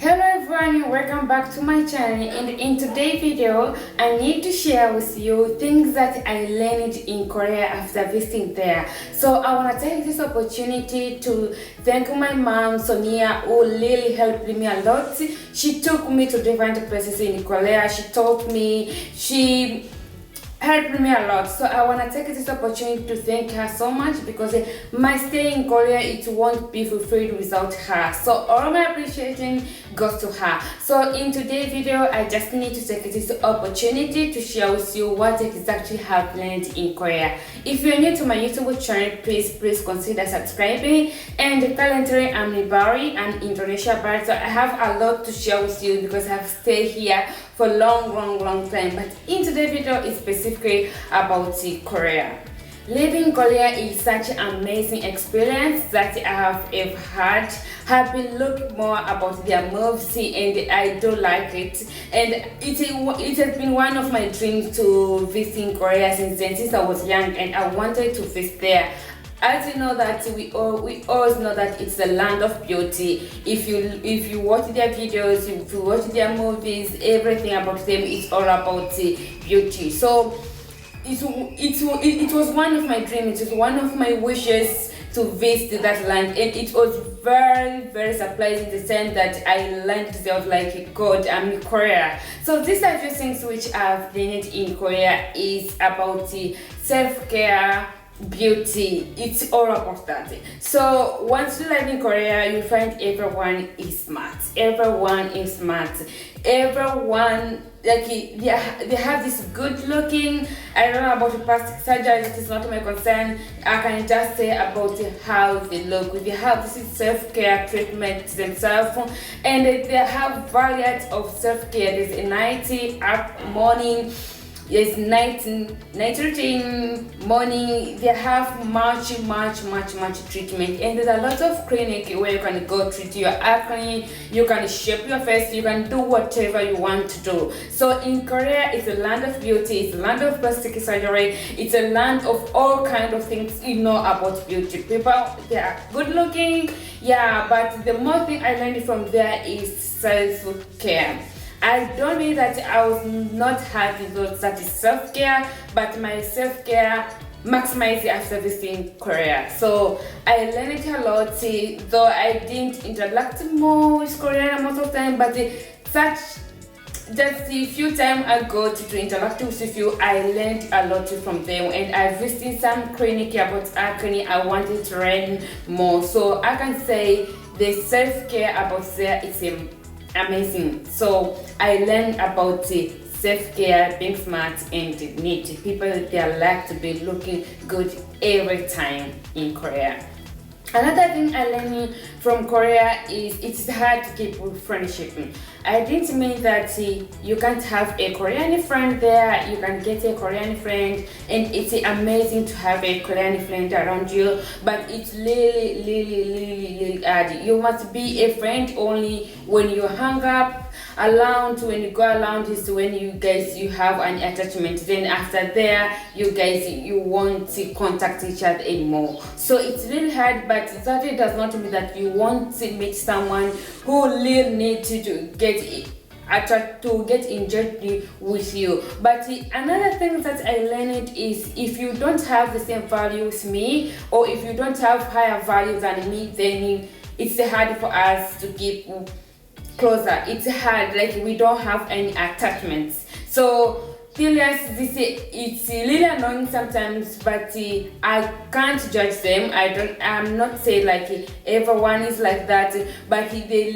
Hello everyone, welcome back to my channel, and in today's video I need to share with you things that I learned in Korea after visiting there. So I want to take this opportunity to thank my mom Sonia, who really helped me a lot. She took me to different places in Korea. She taught me, she helped me a lot. So I want to take this opportunity to thank her so much, because my stay in Korea, it won't be fulfilled without her. So all my appreciation goes to her. So in today's video, I just need to take this opportunity to share with you what exactly I have learned in Korea. If you're new to my YouTube channel, please consider subscribing. And currently I'm in Bali and Indonesia, but so I have a lot to share with you because I have stayed here for a long time. But in today's video is specifically about Korea. Living in Korea is such an amazing experience that I have ever had. I've been looking more about their moves and I do like it. And it has been one of my dreams to visit Korea since I was young, and I wanted to visit there. As you know that we always know that it's the land of beauty. If you watch their videos, if you watch their movies, everything about them is all about beauty. So it was one of my dreams. It was one of my wishes to visit that land, and it was very surprising the time that I learned there. I was like, God, I'm in Korea. So these are few things which I've learned in Korea is about self-care, beauty. It's all about that. So once you live in Korea, you find everyone is smart. Everyone, like, they have this good looking. I don't know about the plastic surgery, it is not my concern. I can just say about how they look. They have this self-care treatment themselves, and they have variety of self-care. There's a night, up, morning. Yes, night routine, morning. They have much treatment, and there's a lot of clinic where you can go treat your acne, you can shape your face, you can do whatever you want to do. So in Korea, it's a land of beauty, it's a land of plastic surgery, it's a land of all kind of things you know about beauty. People, they are good looking, yeah, but the more thing I learned from there is self-care. I don't mean that I was not having that is self-care, but my self-care maximized after visiting Korea. So I learned a lot, though I didn't interact more with Korean most of the time, but just a few times I go to interact with you, I learned a lot from them, and I visited some clinic about acne. I wanted to learn more, so I can say the self-care about there is amazing. So I learned about self-care, being smart and neat. People, they like to be looking good every time in Korea. Another thing I learned from Korea is it's hard to keep friendship. I didn't mean that you can't have a Korean friend there. You can get a Korean friend, and it's amazing to have a Korean friend around you. But it's really hard. You must be a friend only when you hang up around. When you go around is when you have an attachment. Then after there, you won't contact each other anymore. So it's really hard, but that does not mean that you won't meet someone who really needs to get enjoyed with you. But another thing that I learned is, if you don't have the same value with me, or if you don't have higher value than me, then it's hard for us to keep closer. It's hard, like we don't have any attachments. So it's really annoying sometimes, but I can't judge them. I'm not saying like everyone is like that, but they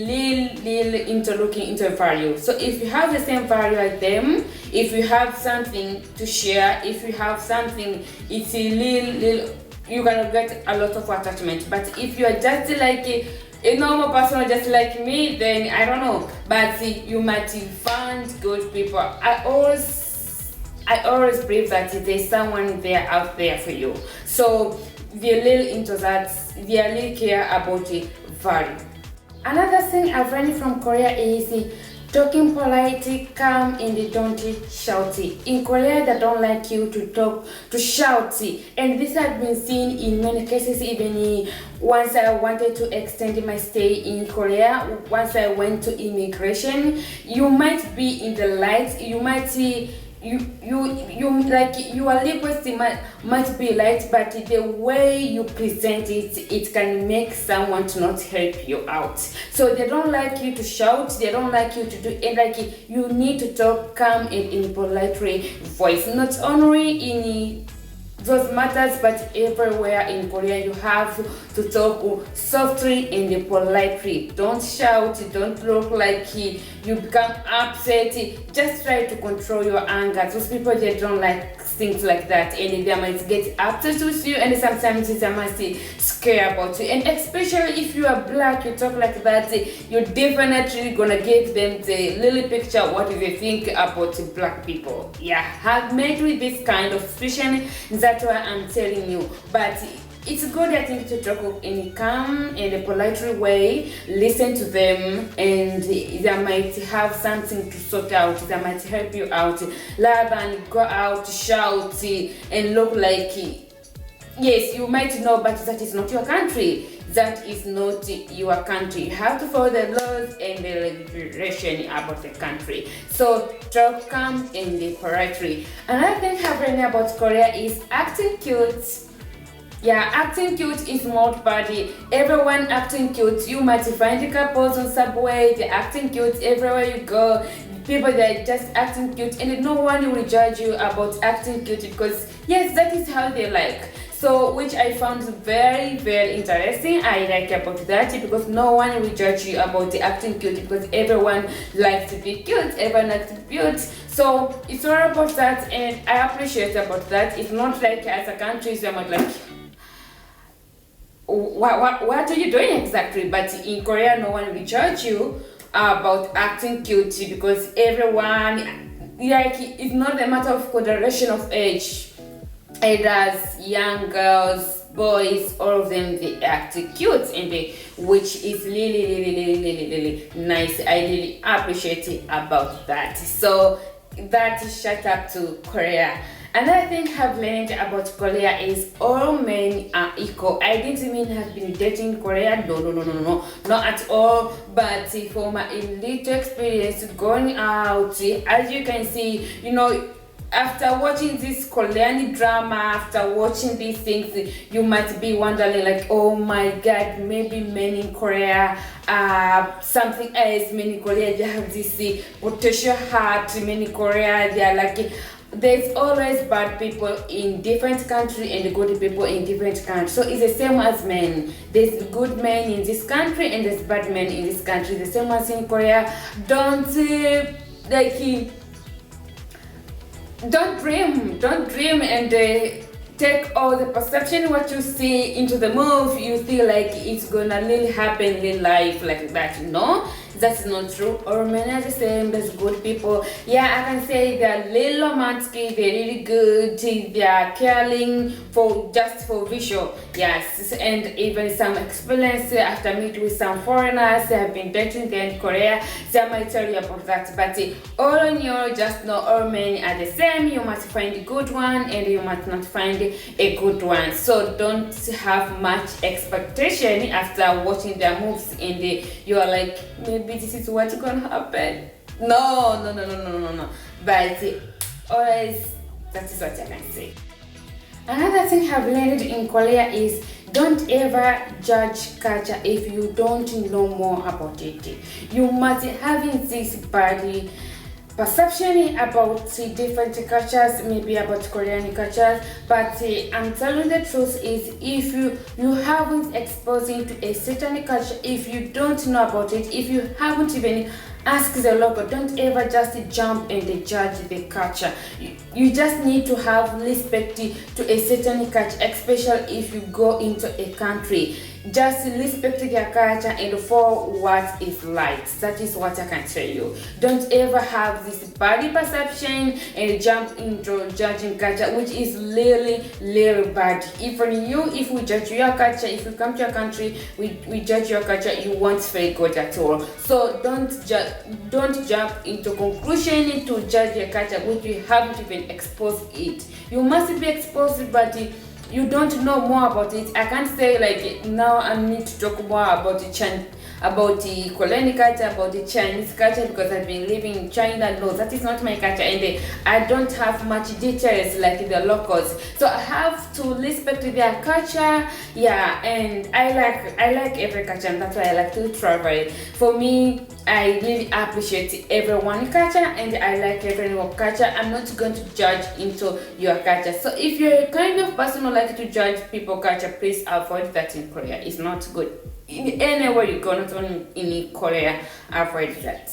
really into looking into value. So if you have the same value as them, if you have something to share, if you have something, it's little you're gonna get a lot of attachment. But if you are just like a normal person just like me, then I don't know, but you might find good people. I always believe that there's someone there out there for you. So they're really into that, they really care about the value. Another thing I've learned from Korea is talking politely, calm, and they don't shout. In Korea, they don't like you to talk, to shout. And this has been seen in many cases, even once I wanted to extend my stay in Korea, once I went to immigration, you might be in the lights, you might see you like your request might be light, but the way you present it can make someone to not help you out. So they don't like you to shout, they don't like you to do it, like you need to talk calm and in polite voice, not only in those matters, but everywhere in Korea you have to talk softly and politely. Don't shout, don't look like you become upset. Just try to control your anger. Those people, they don't like things like that, and they might get upset with you, and sometimes they might scare about you. And especially if you are black, you talk like that, you're definitely gonna give them the little picture what they think about black people. Yeah, have made with this kind of situation. That's why I'm telling you. But it's good, I think, to talk in a calm and a polite way, listen to them, and they might have something to sort out, they might help you out, rather than go out, shout, and look like, yes, you might know, but that is not your country. That is not your country. You have to follow the laws and the regulation about the country. So talk calm and politely. Another thing I've learned about Korea is acting cute. Yeah, acting cute is not bad. Everyone acting cute. You might find couples on subway, they're acting cute everywhere you go. People that are just acting cute, and no one will judge you about acting cute, because yes, that is how they like. So, which I found very, very interesting. I like about that because no one will judge you about the acting cute, because everyone likes to be cute, everyone likes to be cute. So it's all about that, and I appreciate about that. It's not like as a country, so I'm like, what are you doing exactly? But in Korea, no one will judge you about acting cute, because everyone, like, it's not a matter of consideration of age. Elders, young girls, boys, all of them, they act cute, and which is really nice. I really appreciate it about that. So that is shout out to Korea. Another thing I've learned about Korea is all men are equal. I didn't mean I've been dating Korea. No, not at all. But from my little experience going out, as you can see, after watching this Korean drama, after watching these things, you might be wondering like, oh my god, maybe men in Korea something else. Men in Korea, they have this potential heart. Men in Korea, they are like, there's always bad people in different countries and good people in different countries. So it's the same as men. There's good men in this country and there's bad men in this country. The same as in Korea. Don't dream and take all the perception what you see into the move. You feel like it's gonna really happen in life like that. No, that's not true. All men are the same. There's good people. Yeah, I can say they're little romantic, they're really good, they're caring just for visual. Yes, and even some experience after meeting with some foreigners, they have been dating them in Korea, they might tell you about that. But all in all, just know all men are the same. You must find a good one and you must not find a good one. So don't have much expectation after watching their moves and you are like, maybe this is what's gonna happen. No. But always, that is what I can say. Another thing I've learned in Korea is don't ever judge culture if you don't know more about it. You must have this body perception about different cultures, maybe about Korean cultures, but I'm telling the truth is if you haven't exposed to a certain culture, if you don't know about it, if you haven't even asked the local, don't ever just jump and judge the culture. You just need to have respect to a certain culture, especially if you go into a country. just respect their culture and for what is right. That is what I can tell you. Don't ever have this bad perception and jump into judging culture, which is really bad. Even you, if we judge your culture, if you come to your country, we judge your culture, you won't feel good at all. So don't jump into conclusion to judge your culture which you haven't even exposed it. You must be exposed, but you don't know more about it. I can't say like now I need to talk more about the Korean culture, about the Chinese culture because I've been living in China. No, that is not my culture, and I don't have much details like the locals. So I have to respect their culture. Yeah, and I like every culture, and that's why I like to travel. For me, I really appreciate everyone's culture, and I like everyone's culture. I'm not going to judge into your culture. So if you're a kind of person who like to judge people's culture, please avoid that in Korea. It's not good. Anywhere you go, not only in Korea, avoid that.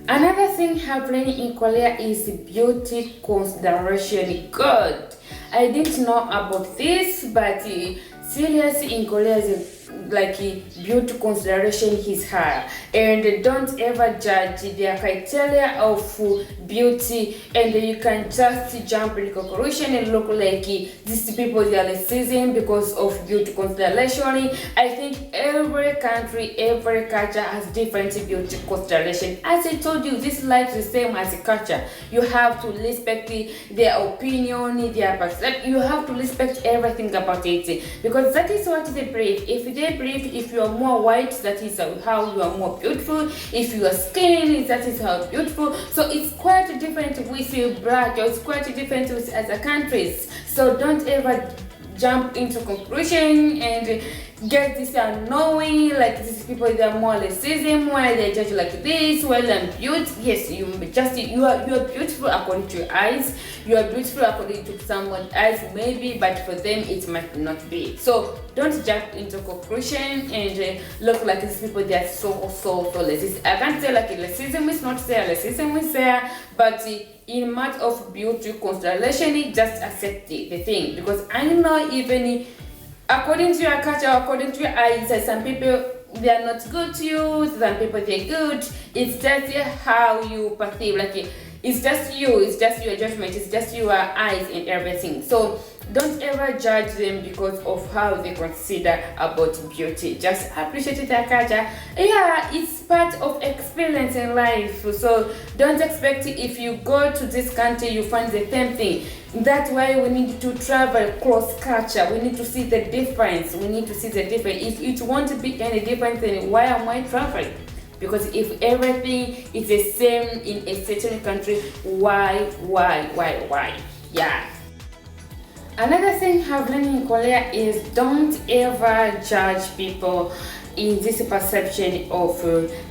Another thing happening in Korea is beauty consideration. God, I didn't know about this, but seriously in Korea is like beauty consideration is high, and don't ever judge their criteria of beauty, and you can just jump in conclusion and look like these people they are racism because of beauty consideration. I think every country, every culture has different beauty consideration. As I told you, this life is the same as a culture. You have to respect their opinion, their perception. You have to respect everything about it because that is what they believe. If they believe if you are more white, that is how you are more beautiful. If you are skinny, that is how beautiful. So it's quite different with you black, or it's quite different with other countries. So don't ever jump into conclusion and get this knowing like these people they are more racism, why they judge like this. Well, I'm beautiful. Yes, you are beautiful according to your eyes. You are beautiful according to someone's eyes, maybe, but for them it might not be. So don't jump into conclusion and look like these people they are so racist. I can't say like racism is not there, racism is there, but in matter of beauty consideration, just accept the thing, because I know even according to your culture, according to your eyes, some people they are not good to you, some people they're good. It's just how you perceive, like it's just you, it's just your judgment, it's just your eyes and everything. So don't ever judge them because of how they consider about beauty. Just appreciate their culture. Yeah, it's part of experience in life. So don't expect if you go to this country you find the same thing. That's why we need to travel cross culture. We need to see the difference. We need to see the difference. If it won't be any different, then why am I traveling? Because if everything is the same in a certain country, why? Yeah. Another thing I've learned in Korea is don't ever judge people in this perception of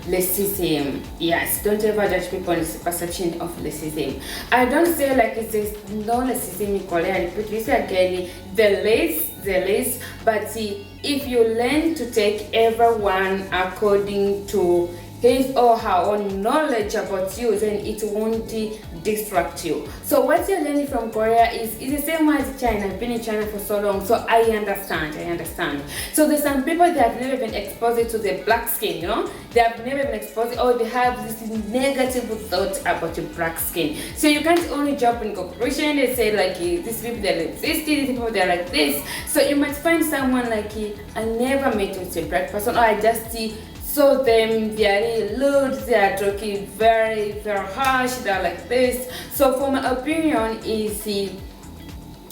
racism. Yes, don't ever judge people in this perception of racism. I don't say like it's no racism in Korea. I repeat this again. There is, but if you learn to take everyone according to his or her own knowledge about you, then it won't distract you. So what you're learning from Korea is the same as China. I've been in China for so long, so I understand. So there's some people that have never been exposed to the black skin, they have never been exposed, or they have this negative thought about your black skin. So you can't only jump in conclusion and say like these people they're racist, these people they're like this. So you might find someone like I never met with a black person, or I just saw them, they are really rude, they are talking very harsh, they are like this. So for my opinion is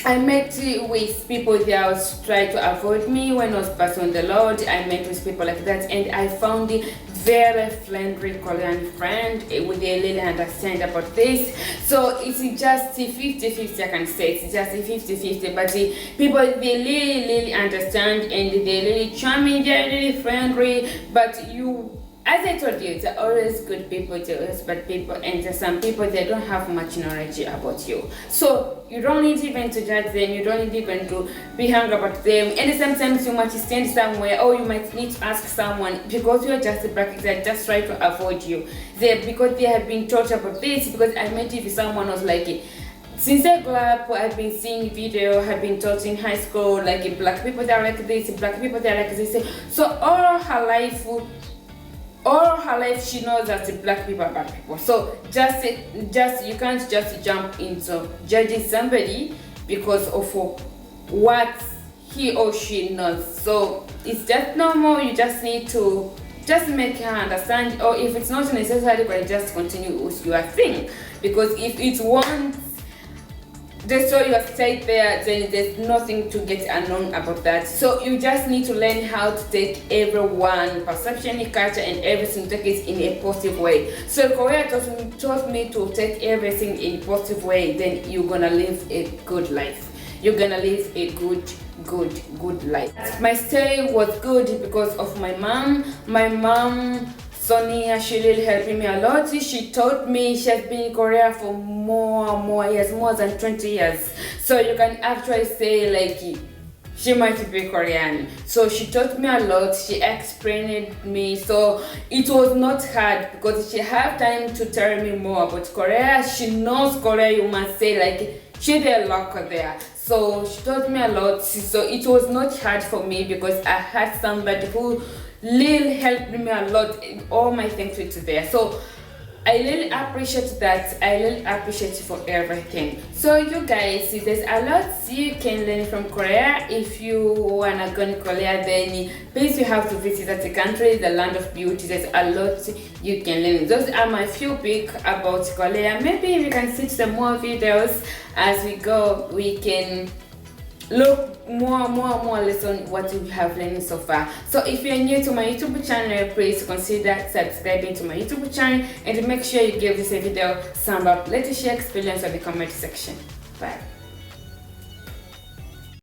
I met with people that try to avoid me when I was passing on the road. I met with people like that, and I found very friendly Korean friend. They really understand about this. So it's just 50-50, I can say. It's just 50-50. But the people, they really understand, and they're really charming, they're really friendly. But you, as I told you, there are always good people, there are always bad people, and there's some people they don't have much knowledge about you. So you don't need even to judge them, you don't need even to be hung about them. And sometimes you might stand somewhere, or you might need to ask someone because you're just a black, they just try to avoid you. Because they have been taught about this. Because I met with someone who was like, Since I grew up, I've been seeing video, I've been taught in high school, like black people they are like this, black people they are like this. So all her life she knows that the black people are bad people. So just you can't just jump into judging somebody because of what he or she knows. So it's just normal. You just need to just make her understand, or if it's not necessary, but just continue with your thing. Because if it won't destroy your state there, then there's nothing to get annoyed about that. So you just need to learn how to take everyone perception, culture, and everything, take it in a positive way. So Korea taught me to take everything in a positive way. Then you're gonna live a good life. You're gonna live a good life. My stay was good because of my mom. My mom, Sonia, she really helped me a lot. She taught me. She has been in Korea for more years, more than 20 years. So you can actually say like she might be Korean. So she taught me a lot. She explained me. So it was not hard because she had time to tell me more about Korea. She knows Korea, you must say, like she did a lot there. So she taught me a lot. So it was not hard for me because I had somebody who really helped me a lot in all my things with there. So I really appreciate that. I really appreciate you for everything. So you guys, there's a lot you can learn from Korea. If you wanna go to Korea, then please you have to visit that country, the land of beauty. There's a lot you can learn. Those are my few pick about Korea. Maybe we can see some more videos as we go. We can look more lesson what we have learned so far. So if you're new to my YouTube channel, please consider subscribing to my YouTube channel and make sure you give this video a thumb up. Let us share experience in the comment section. Bye.